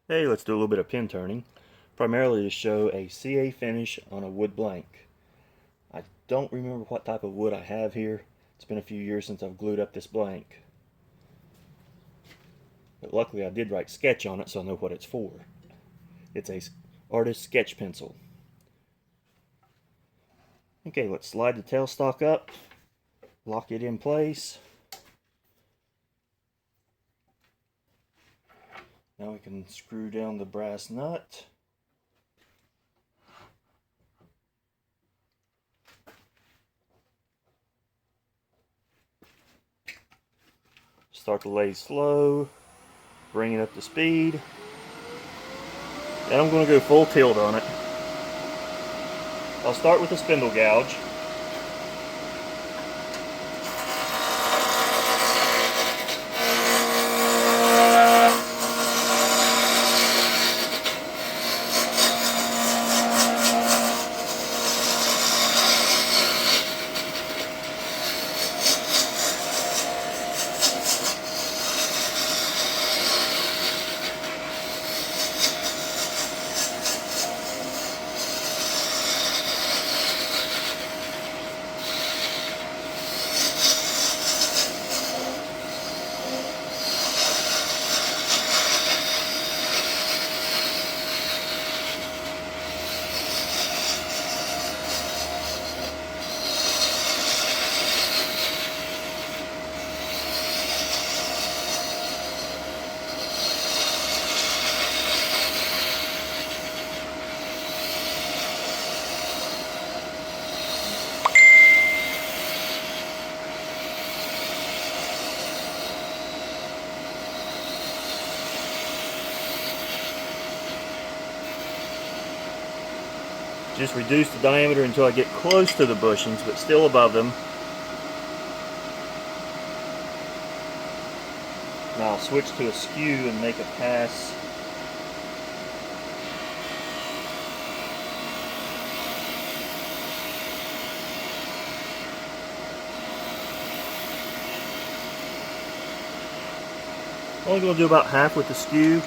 Hey, let's do a little bit of pin turning, primarily to show a CA finish on a wood blank. I don't remember what type of wood I have here. It's been a few years since I've glued up this blank. But luckily I did write sketch on it, so I know what it's for. It's a artist sketch pencil. Okay, let's slide the tailstock up, lock it in place. Now we can screw down the brass nut. Start the lathe slow, bring it up to speed. And I'm going to go full tilt on it. I'll start with a spindle gouge. Just reduce the diameter until I get close to the bushings, but still above them. Now I'll switch to a skew and make a pass. Only going to do about half with the skew,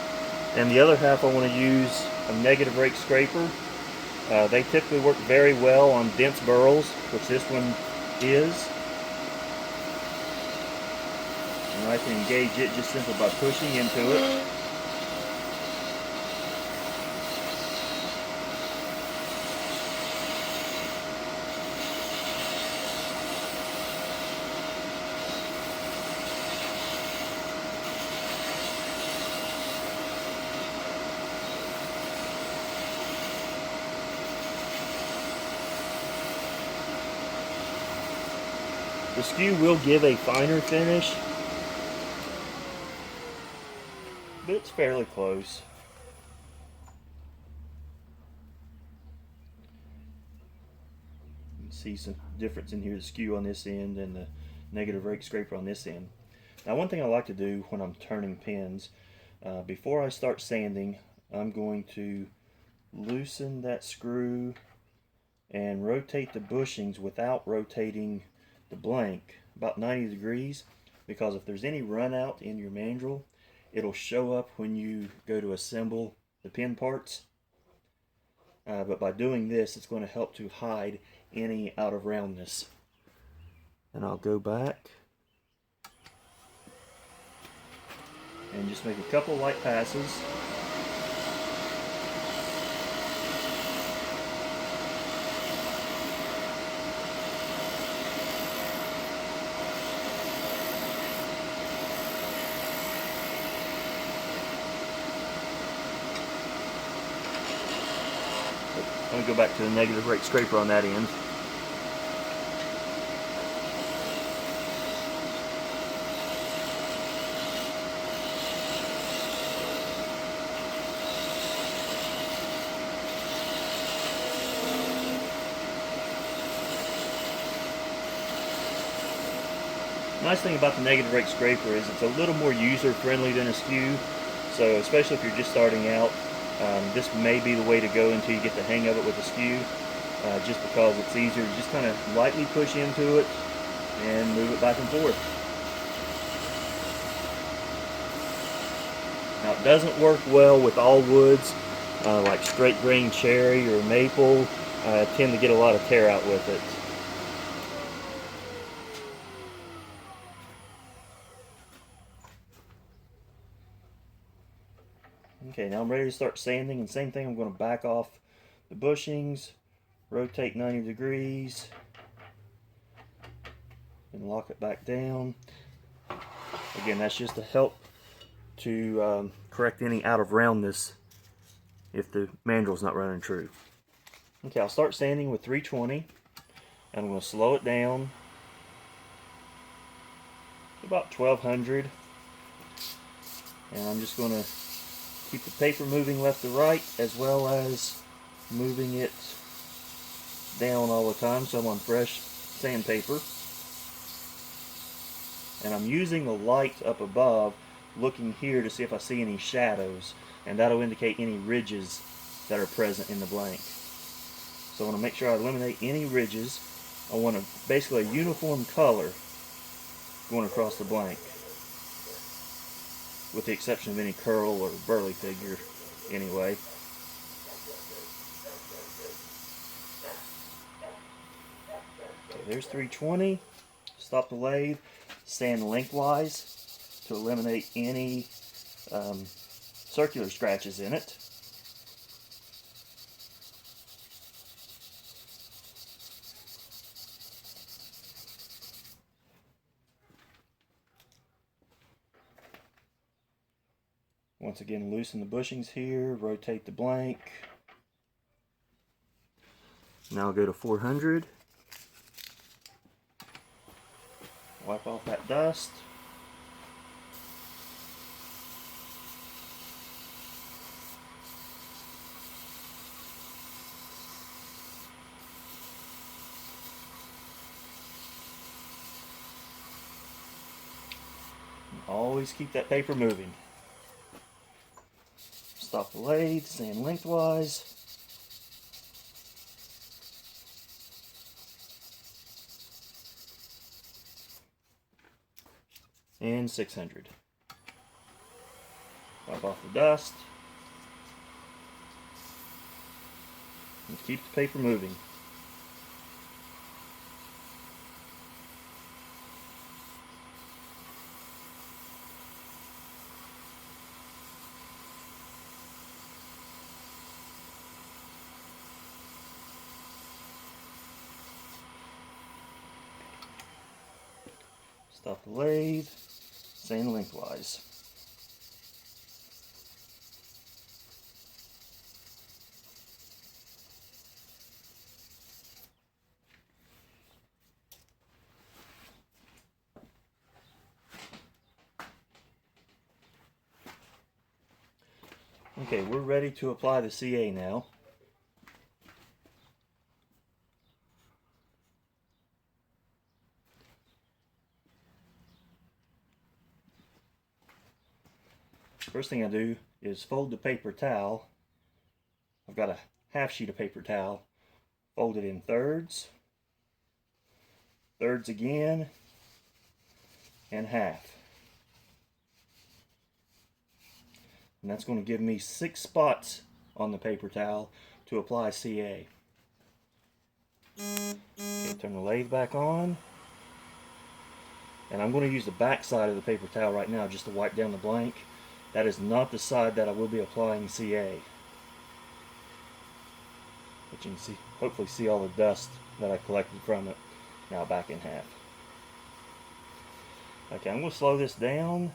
and the other half I want to use a negative rake scraper. They typically work very well on dense burls, which this one is. And I can engage it just simply by pushing into it. The skew will give a finer finish, but it's fairly close. You can see some difference in here, the skew on this end and the negative rake scraper on this end. Now one thing I like to do when I'm turning pins, before I start sanding, I'm going to loosen that screw and rotate the bushings without rotating the blank about 90 degrees, because if there's any run out in your mandrel, it'll show up when you go to assemble the pin parts. But by doing this, it's going to help to hide any out of roundness. And I'll go back and just make a couple light passes. I'm going to go back to the negative rake scraper on that end. Nice thing about the negative rake scraper is it's a little more user friendly than a skew, so especially if you're just starting out, this may be the way to go until you get the hang of it with a skew, just because it's easier to just kind of lightly push into it and move it back and forth. Now it doesn't work well with all woods, like straight grain cherry or maple. I tend to get a lot of tear out with it. Okay, now I'm ready to start sanding, and same thing, I'm going to back off the bushings, rotate 90 degrees, and lock it back down. Again, that's just to help to correct any out of roundness if the mandrel's not running true. Okay, I'll start sanding with 320. I'm going to slow it down to about 1200, and I'm just going to keep the paper moving left to right, as well as moving it down all the time so I'm on fresh sandpaper. And I'm using the light up above, looking here to see if I see any shadows, and that'll indicate any ridges that are present in the blank. So I want to make sure I eliminate any ridges. I want basically a uniform color going across the blank, with the exception of any curl or burly figure anyway. Okay, there's 320. Stop the lathe, sand lengthwise to eliminate any circular scratches in it. Once again, loosen the bushings here, rotate the blank. Now I'll go to 400. Wipe off that dust. Always keep that paper moving. Stop the lathe, sand lengthwise. And 600. Wipe off the dust. And keep the paper moving. Stop the lathe, sand lengthwise. Okay, we're ready to apply the CA now. First thing I do is fold the paper towel. I've got a half sheet of paper towel. Fold it in thirds, thirds again, and half. And that's going to give me 6 spots on the paper towel to apply CA. Okay, turn the lathe back on. And I'm going to use the back side of the paper towel right now just to wipe down the blank. That is not the side that I will be applying CA. But you can see, hopefully see all the dust that I collected from it. Now back in half. Okay, I'm going to slow this down.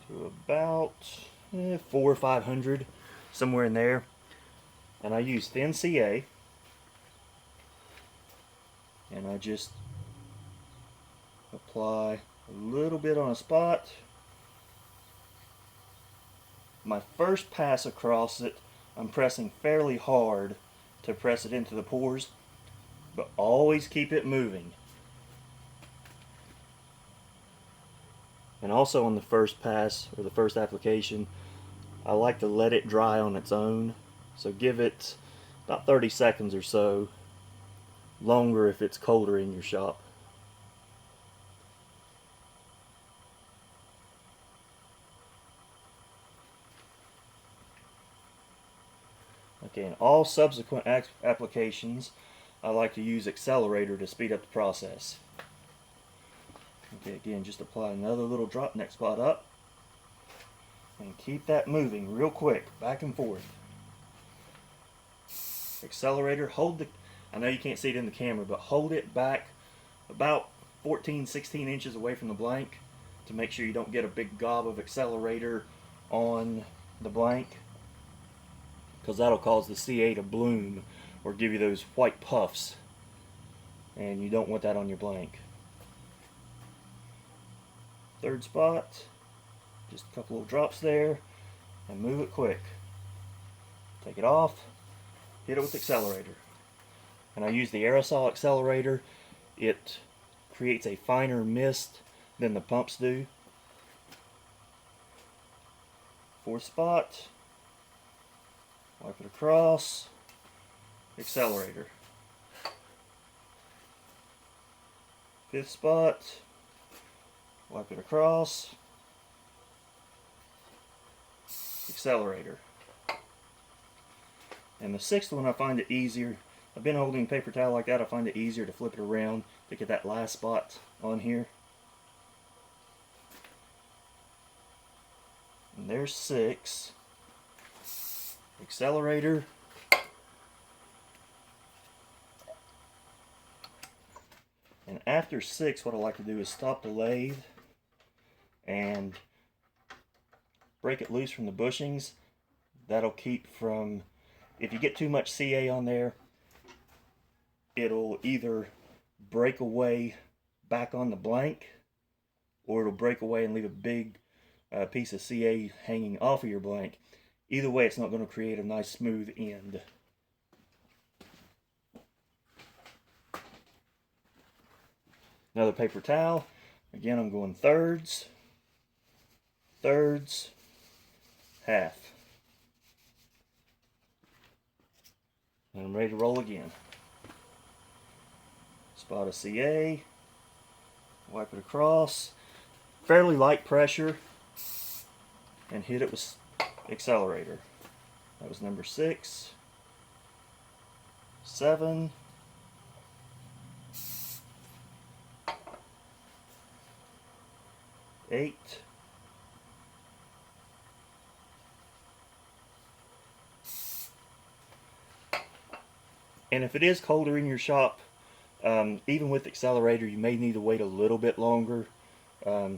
To about 400 or 500, somewhere in there. And I use thin CA. And I just apply a little bit on a spot. My first pass across it, I'm pressing fairly hard to press it into the pores, but always keep it moving. And also on the first pass, or the first application, I like to let it dry on its own. So give it about 30 seconds or so, longer if it's colder in your shop. Okay, in all subsequent applications, I like to use accelerator to speed up the process. Okay, again, just apply another little drop neck spot up and keep that moving real quick, back and forth. Accelerator, hold the, I know you can't see it in the camera, but hold it back about 14-16 inches away from the blank to make sure you don't get a big gob of accelerator on the blank, because that'll cause the CA to bloom or give you those white puffs, and you don't want that on your blank. Third spot, just a couple of drops there, and move it quick. Take it off, hit it with the accelerator. And I use the aerosol accelerator. It creates a finer mist than the pumps do. Fourth spot, wipe it across, accelerator. Fifth spot, wipe it across, accelerator. And the sixth one, I find it easier. I've been holding a paper towel like that. I find it easier to flip it around to get that last spot on here. And there's 6. Accelerator. And after 6, what I like to do is stop the lathe and break it loose from the bushings. That'll keep from, if you get too much CA on there, it'll either break away back on the blank, or it'll break away and leave a big piece of CA hanging off of your blank. Either way, it's not going to create a nice smooth end. Another paper towel. Again, I'm going thirds, thirds, half. And I'm ready to roll again. Spot of CA, wipe it across, fairly light pressure, and hit it with accelerator. That was number 6, 7, 8, 9. And if it is colder in your shop, even with accelerator, you may need to wait a little bit longer.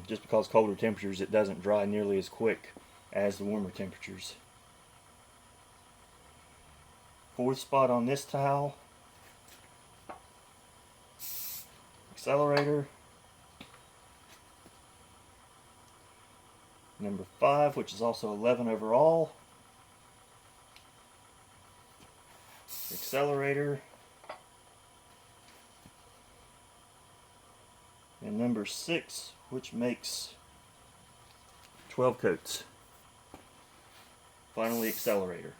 Just because colder temperatures, it doesn't dry nearly as quick as the warmer temperatures. 4th spot on this towel, accelerator. Number 5, which is also 11 overall, accelerator. And number 6, which makes 12 coats. Finally, accelerator.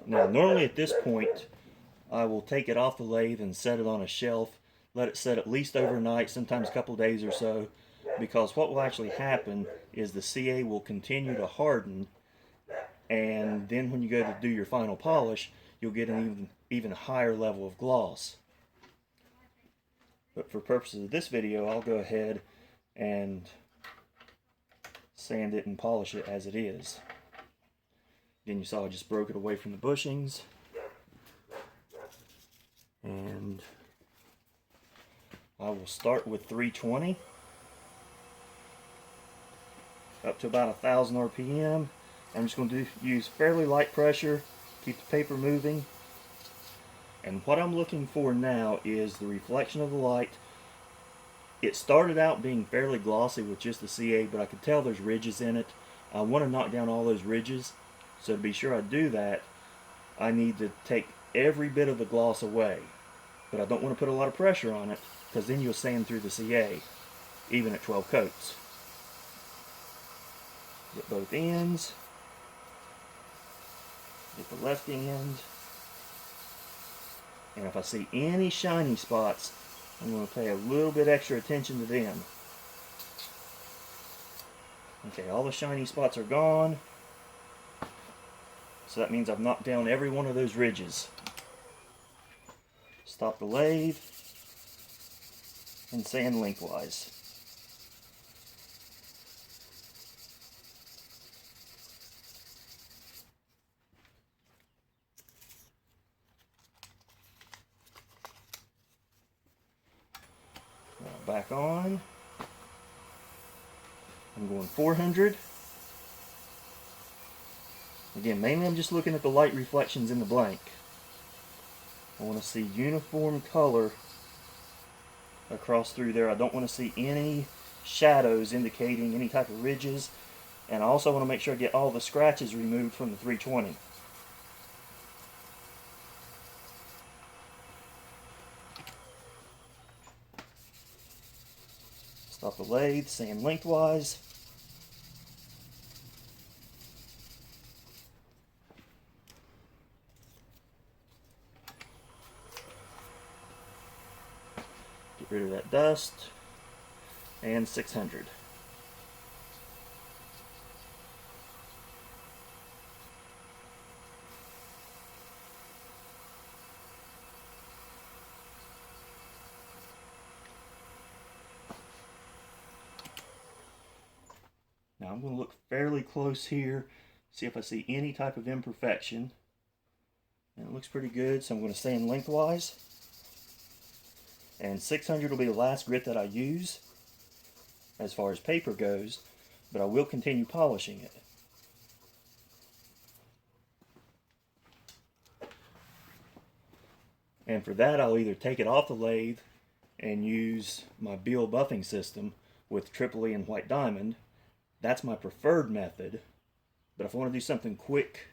Now, normally at this point, I will take it off the lathe and set it on a shelf, let it set at least overnight, sometimes a couple days or so, because what will actually happen is the CA will continue to harden, and then when you go to do your final polish, you'll get an even higher level of gloss. But for purposes of this video, I'll go ahead and sand it and polish it as it is. Again, you saw I just broke it away from the bushings. And I will start with 320 up to about 1000 RPM. I'm just going to use fairly light pressure, keep the paper moving. And what I'm looking for now is the reflection of the light. It started out being fairly glossy with just the CA, but I could tell there's ridges in it. I want to knock down all those ridges, so to be sure I do that, I need to take every bit of the gloss away. But I don't want to put a lot of pressure on it, because then you'll sand through the CA, even at 12 coats. Get both ends. Get the left end. And if I see any shiny spots, I'm going to pay a little bit extra attention to them. Okay, all the shiny spots are gone. So that means I've knocked down every one of those ridges. Stop the lathe and sand lengthwise. Now back on. I'm going 400. Again, mainly I'm just looking at the light reflections in the blank. I want to see uniform color across through there. I don't want to see any shadows indicating any type of ridges. And I also want to make sure I get all the scratches removed from the 320. Stop the lathe, sand lengthwise. Get rid of that dust. And 600. Now I'm going to look fairly close here, see if I see any type of imperfection. And it looks pretty good, so I'm going to sand lengthwise. And 600 will be the last grit that I use as far as paper goes, but I will continue polishing it. And for that, I'll either take it off the lathe and use my Beal buffing system with Tripoli and white diamond. That's my preferred method, but if I want to do something quick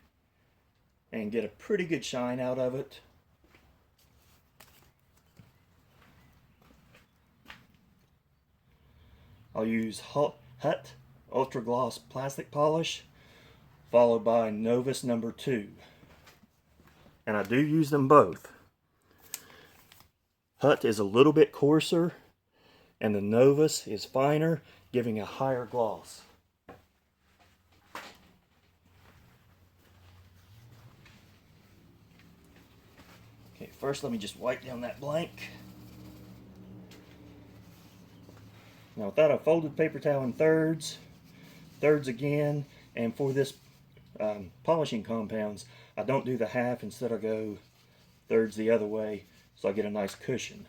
and get a pretty good shine out of it, I'll use Hut Ultra Gloss Plastic Polish followed by Novus number 2. And I do use them both. Hut is a little bit coarser and the Novus is finer, giving a higher gloss. Okay, first let me just wipe down that blank. Now with that, I folded paper towel in thirds again, and for this polishing compounds, I don't do the half, instead I go thirds the other way, so I get a nice cushion.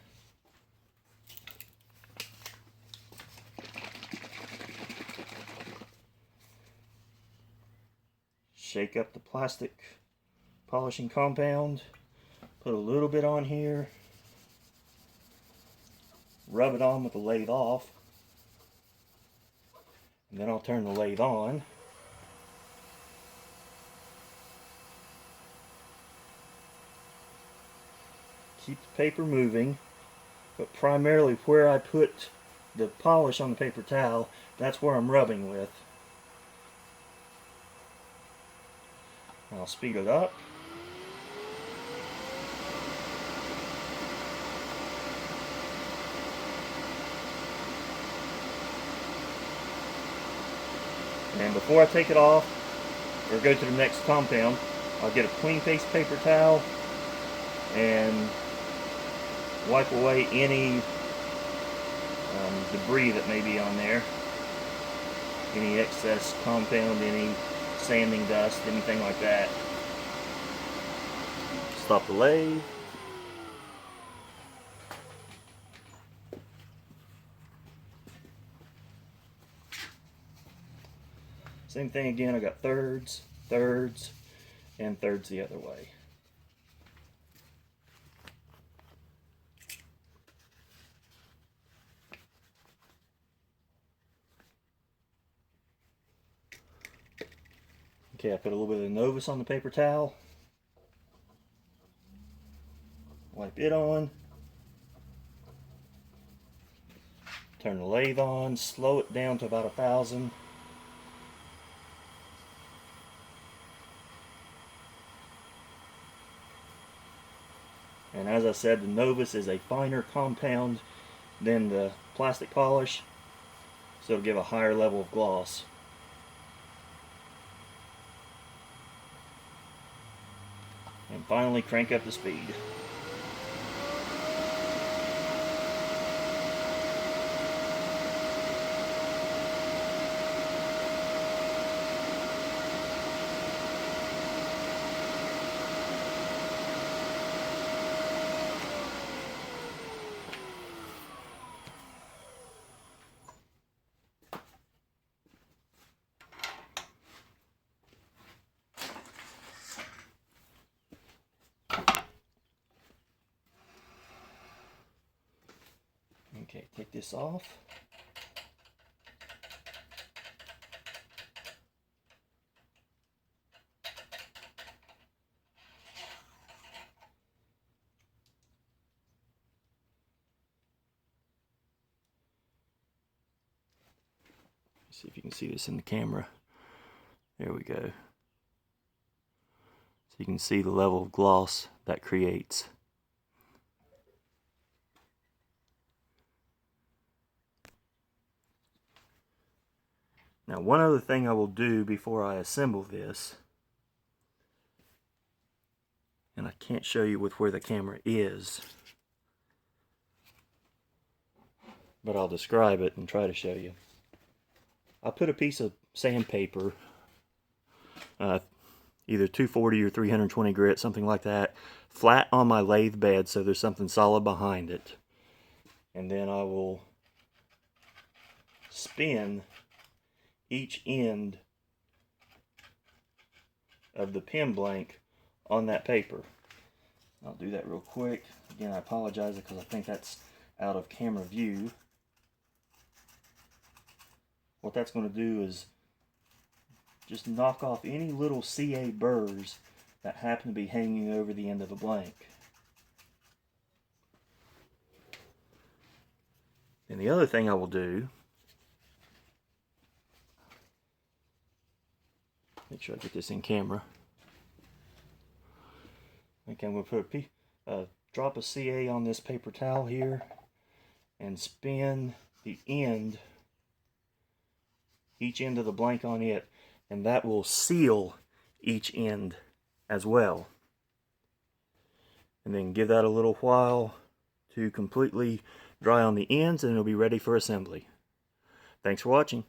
Shake up the plastic polishing compound, put a little bit on here, rub it on with the lathe off, and then I'll turn the lathe on. Keep the paper moving, but primarily where I put the polish on the paper towel, that's where I'm rubbing with. I'll speed it up. And before I take it off, or go to the next compound, I'll get a clean face paper towel and wipe away any debris that may be on there. Any excess compound, any sanding dust, anything like that. Stop the lathe. Same thing again, I got thirds, and thirds the other way. Okay, I put a little bit of Novus on the paper towel. Wipe it on. Turn the lathe on, slow it down to about 1,000. And as I said, the Novus is a finer compound than the plastic polish, so it'll give a higher level of gloss. And finally crank up the speed. Okay, take this off. See if you can see this in the camera. There we go. So you can see the level of gloss that creates. Now, one other thing I will do before I assemble this, and I can't show you with where the camera is, but I'll describe it and try to show you. I put a piece of sandpaper, either 240 or 320 grit, something like that, flat on my lathe bed so there's something solid behind it. And then I will spin each end of the pen blank on that paper. I'll do that real quick. Again, I apologize because I think that's out of camera view. What that's going to do is just knock off any little CA burrs that happen to be hanging over the end of the blank. And the other thing I will do, make sure I get this in camera. Okay, I'm going to put a drop of CA on this paper towel here and spin the end, each end of the blank on it, and that will seal each end as well. And then give that a little while to completely dry on the ends, and it'll be ready for assembly. Thanks for watching.